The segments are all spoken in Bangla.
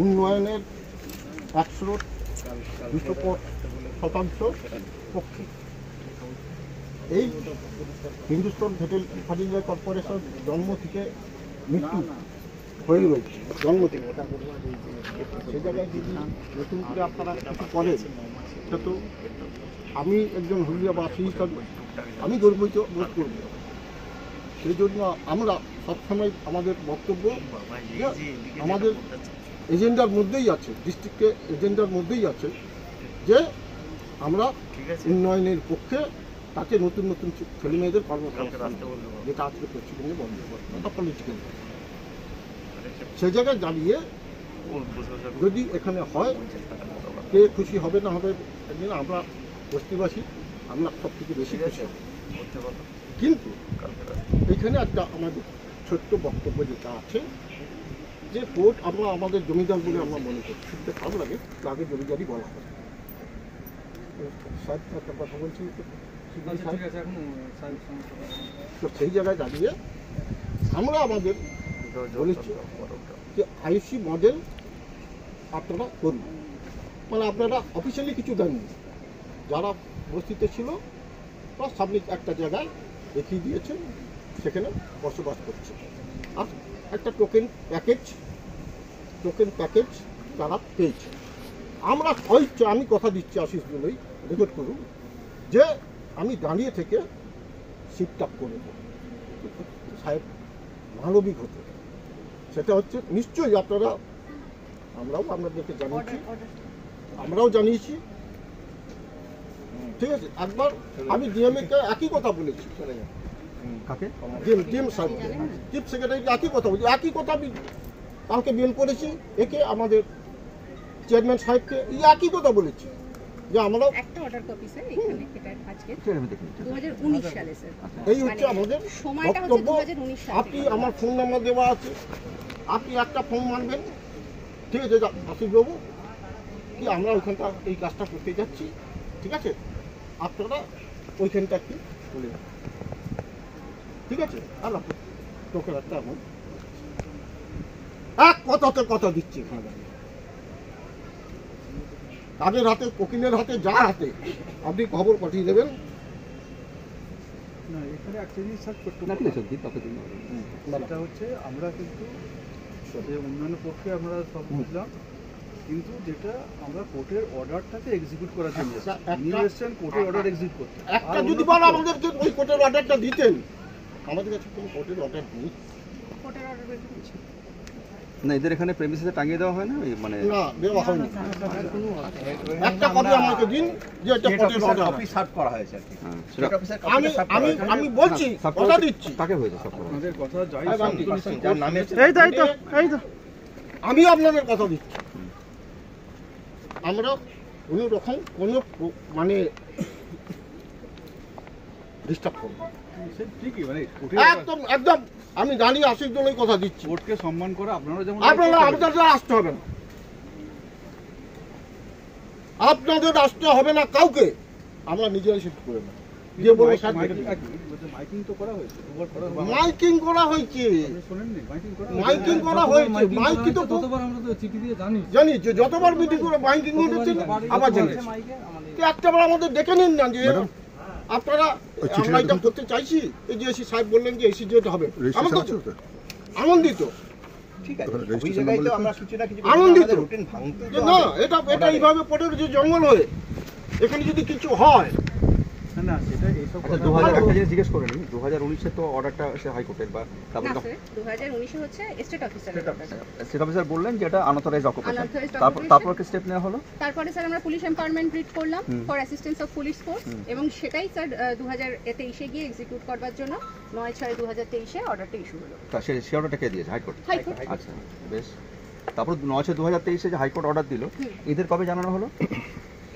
উন্নয়নের 100-200% পক্ষে এই হিন্দুস্তান ফার্টিলাইজার কর্পোরেশন জন্ম থেকে মৃত্যু হয়ে রয়েছে, জন্ম থেকে। সে জায়গায় যদি নতুন করে আপনারা কিছু করেন, সেটা তো আমি একজন হলদিয়াবাসী হিসাবে আমি গর্বিত বোধ করব। সেই জন্য আমরা সবসময় আমাদের বক্তব্য আমাদের এজেন্ডার মধ্যেই আছে, ডিস্ট্রিক্টের এজেন্ডার মধ্যেই আছে যে আমরা উন্নয়নের পক্ষে, তাতে নতুন নতুন ছেলেমেয়েদের কর্মসংস্থান, যেটা আজকে পশ্চিমবঙ্গে বন্ধ পলিটিক্যাল। সে জায়গায় দাঁড়িয়ে যদি এখানে হয়, কে খুশি হবে না হবে একদিন আমরা বস্তিবাসী আমরা সব থেকে বেশি খুশি হব। কিন্তু এখানে একটা আমাদের ছোট্ট বক্তব্য যেটা আছে যে কোর্ট আমরা আমাদের জমিদার বলে আমরা মনে করি, শুনতে ভালো লাগে, আগে জমিদারই বলা হয়। সাহেব একটা কথা বলছি, তো সেই জায়গায় দাঁড়িয়ে আমরা আমাদের বলেছি যে আইসি মডেল আপনারা করুন, মানে আপনারা অফিসিয়ালি কিছু দেননি, যারা বস্তিতে ছিল বা সামনে একটা জায়গায় দেখিয়ে দিয়েছেন, সেখানে বসবাস করছে। আর একটা টোকেন প্যাকেজ তারা পেয়েছে। আমরা হয়তো, আমি কথা দিচ্ছি আশিস বলেই রেকর্ড করুন, যে আমি দাঁড়িয়ে থেকে শিফট করে দেবো সাহেব মানবিক হতে। সেটা হচ্ছে নিশ্চয়ই আপনারা, আমরাও আপনাদেরকে জানিয়েছি, ঠিক আছে। একবার আমি ডিএমএকে একই কথা বলেছি, ডিএম সাহেব চিফ সেক্রেটারিকে একই কথা বলছি, একই কথা আমি কালকে মেল করেছি একে, আমাদের চেয়ারম্যান সাহেবকে একই কথা বলেছি যে আমরা একটা অর্ডার কপি স্যার এখানে, এটা আজকে 2019 সালে স্যার। এই হচ্ছে আমাদের বক্তব্য। আপনি আমার ফোন নাম্বার দেওয়া আছে, আপনি একটা ফোন মারবেন, ঠিক আছে আশিসবাবু, কি আমরা ওইখানটা এই কাজটা করতে যাচ্ছি, ঠিক আছে, আপনারা ওইখানটা একটু বলে যান, ঠিক আছে। আর তোকে একটা আমার এক কথাতে কথা দিচ্ছি, তাদের হাতে, কোকিলের হাতে, যার হাতে আপনি খবর পাঠিয়ে দেবেন। না, এখানে একটা জিনিস সেটা হচ্ছে আমরা কিন্তু উন্নয়নের পক্ষে আমরা সব বুঝলাম, কিন্তু যেটা আমরা কোর্টের অর্ডারটাকে এক্সিকিউট করার জন্য কোর্টের অর্ডার এক্সিকিউট করতে, একটা যদি বলো আমাদেরকে ওই কোর্টের অর্ডারটা দিতেন, আমাদের কাছে কোনো কোর্টের অর্ডার নেই। না, এদের এখানে প্রেমিসে টাঙিয়ে দেওয়া হয় না, মানে না দেওয়া হয়নি। একটা কপি আমাকে দিন যে এটা কোর্টের অর্ডার, কপি সার্ভ করা হয়েছে আর কি। আমি বলছি, কথা দিচ্ছি, কাকে হয়েছে সব আপনাদের কথা যাই, এই তো আমি আপনাদের কথা দিচ্ছি, আমরা কোনো রকম কোনো মানে ডিস্টার্ব করবো ঠিকই, মানে একদম একদম আমি জানি আশির জন্যই কথা দিচ্ছি। কোর্টকে সম্মান করে আপনারা যেমন, আপনাদের আসতে হবে না, আপনাদের আসতে হবে না কাউকে, আমরা নিজেরাই শিফট করে নেব। মাইকিং তো করা হয়েছে, মাইকিং করা হয়েছে, মাইকিং তো ততবার আমরা তো চিঠি দিয়ে জানি যে যতবার মিটিং করে মাইকিং হয়েছে, আবার জানিয়েছি। একটাবার আমাদের দেখে নিন না যে আপনারা আমরা এটা করতে চাইছি, এই যে এসি সাহেব বললেন যে এসি যেতে হবে, আমরা তো আনন্দিত, আনন্দিত না, এটা এইভাবে পটের যে জঙ্গল হয়ে এখানে যদি কিছু হয়। না, সেটা এইসব একটা জিনিস জিজ্ঞেস করে নিই, 2019-এ তো অর্ডারটা এসে হাইকোর্টের, বা তারপর 2019 হচ্ছে স্টেট অফিসার বললেন যে এটা আনঅথরাইজ অকুপেশন, তারপর কি স্টেপ নেওয়া হলো? তারপরে স্যার আমরা পুলিশ এম্পাওয়ারমেন্ট রিট করলাম for assistance of police force, এবং সেটাই স্যার 2023-এ গিয়ে এক্সিকিউট করবার জন্য 9/6/2023-এ অর্ডারটা ইস্যু হলো। তা সেই অর্ডারটা কে দিয়েছে? হাইকোর্ট। আচ্ছা, বেশ। তারপর 9/6/2023-এ যে হাইকোর্ট অর্ডার দিল, এদের কবে জানানো হলো?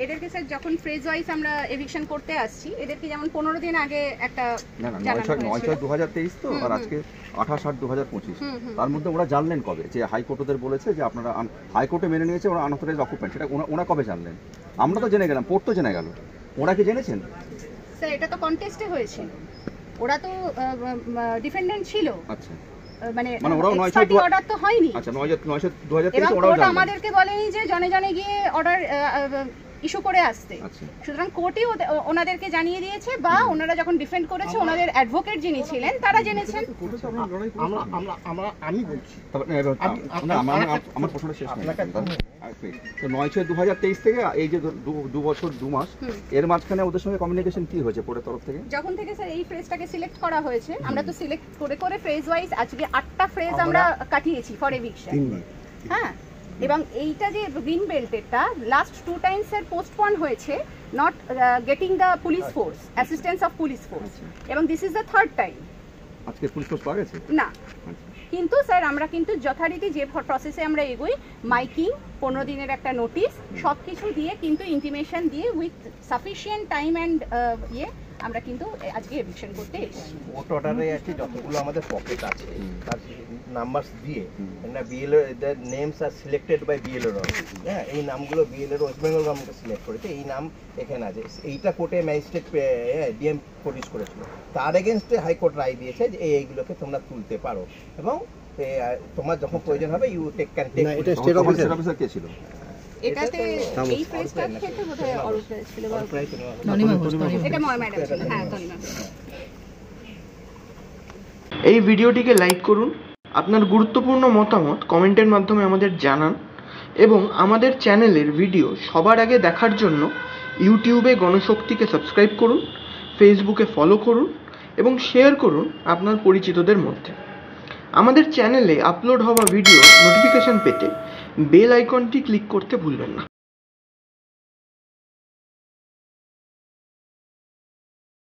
এদেরকে স্যার যখন ফ্রেজ ওয়াইজ আমরা এভিকশন করতে আসছি, এদেরকে যেমন 15 দিন আগে একটা, না 9/6/2023 তো, আর আজকে 28/8/2025, তার মধ্যে ওরা জানলেন কবে যে হাইকোর্ট ওদের বলেছে যে আপনারা, হাইকোর্টে মেনে নিয়েছে ওরা আনঅথরাইজ অকুপেন্ট, সেটা ওরা কবে জানলেন? আমরা তো জেনে গেলাম, কোর্ট তো জেনে গেল, ওরা কি জেনেছেন? স্যার এটা তো কন্টেস্টে হয়েছে, ওরা তো ডিফেন্ডেন্ট ছিল। আচ্ছা, মানে মানে ওরাও 9/6 এক্সপার্টি অর্ডার তো হয়নি। আচ্ছা 9/6/2023 এবং ওরাও কোর্ট জানলেন। আমাদেরকে বলেনি যে জনে জনে গিয়ে অর্ডার ইস্যু করে আসতে। আচ্ছা সুতরাং কোর্টই ওনাদেরকে জানিয়ে দিয়েছে, বা ওনারা যখন ডিফেন্ড করেছে ওনাদের অ্যাডভোকেট যিনি ছিলেন তারা জেনেছেন। কোর্টে তো আমরা লড়াই করি। আমি বলছি তবে না, আমার প্রশ্নটা শেষ নয়। তো 9/6/2023 থেকে এই যে 2 বছর 2 মাস এর মাঝখানে ওদের সঙ্গে কমিউনিকেশন কি হয়েছে কোর্টের তরফ থেকে? যখন থেকে স্যার এই ফ্রেজটাকে সিলেক্ট করা হয়েছে, আমরা তো সিলেক্ট করে করে ফ্রেজ ওয়াইজ আজকে 8টা ফ্রেজ আমরা কাটিয়েছি ফর এভিকশন। হ্যাঁ, এবং এইটা যে গ্রিন বেল্টেরটা লাস্ট 2 টাইমস এর পোস্টপোন হয়েছে, not getting the police force, assistance of police force, এবং this is the third time. আজকে পুলিশ ফোর্স পাওয়া গেছে না, কিন্তু স্যার আমরা কিন্তু যথারীতি যে প্রসেসে আমরা এগোই, মাইকিং, 15 দিনের একটা নোটিশ, সব কিছু দিয়ে কিন্তু ইন্টিমেশন দিয়ে উইথ সাফিসিয়েন্ট টাইম অ্যান্ড আমরা কিন্তু আজকে এভিকশন করতে এসেছি। কোর্ট অর্ডারে আছে যতগুলো আমাদের পকেট আছে তার নাম্বারস দিয়ে না, BLO the names are selected by BLO. হ্যাঁ, এই নামগুলো BLO West Bengal government select করেছে, এই নাম এখানে আছে। এইটা কোর্টে ম্যাজিস্ট্রেট ডিএম প্রডিউস করেছিল, তার এগেনস্টে হাইকোর্ট রায় দিয়েছে যে এইগুলোকে তোমরা তুলতে পারো, এবং তোমার যখন প্রয়োজন হবে ইউ টেক ক্যান টেক। এটা স্টেট অফিসার কে ছিল? এটাতে এই ফ্রেজটার ক্ষেত্রে বোধহয় অরূপ রায় ছিল, বা এটা ম্যাডাম ছিল। হ্যাঁ, তনিমা। এই ভিডিওটিকে লাইক করুন, আপনার গুরুত্বপূর্ণ মতামত কমেন্টের মাধ্যমে আমাদের জানান, এবং আমাদের চ্যানেলের ভিডিও সবার আগে দেখার জন্য ইউটিউবে গণশক্তিকে সাবস্ক্রাইব করুন, ফেসবুকে ফলো করুন এবং শেয়ার করুন আপনার পরিচিতদের মধ্যে। আমাদের চ্যানেলে আপলোড হওয়া ভিডিও নোটিফিকেশন পেতে বেল আইকনটি ক্লিক করতে ভুলবেন না।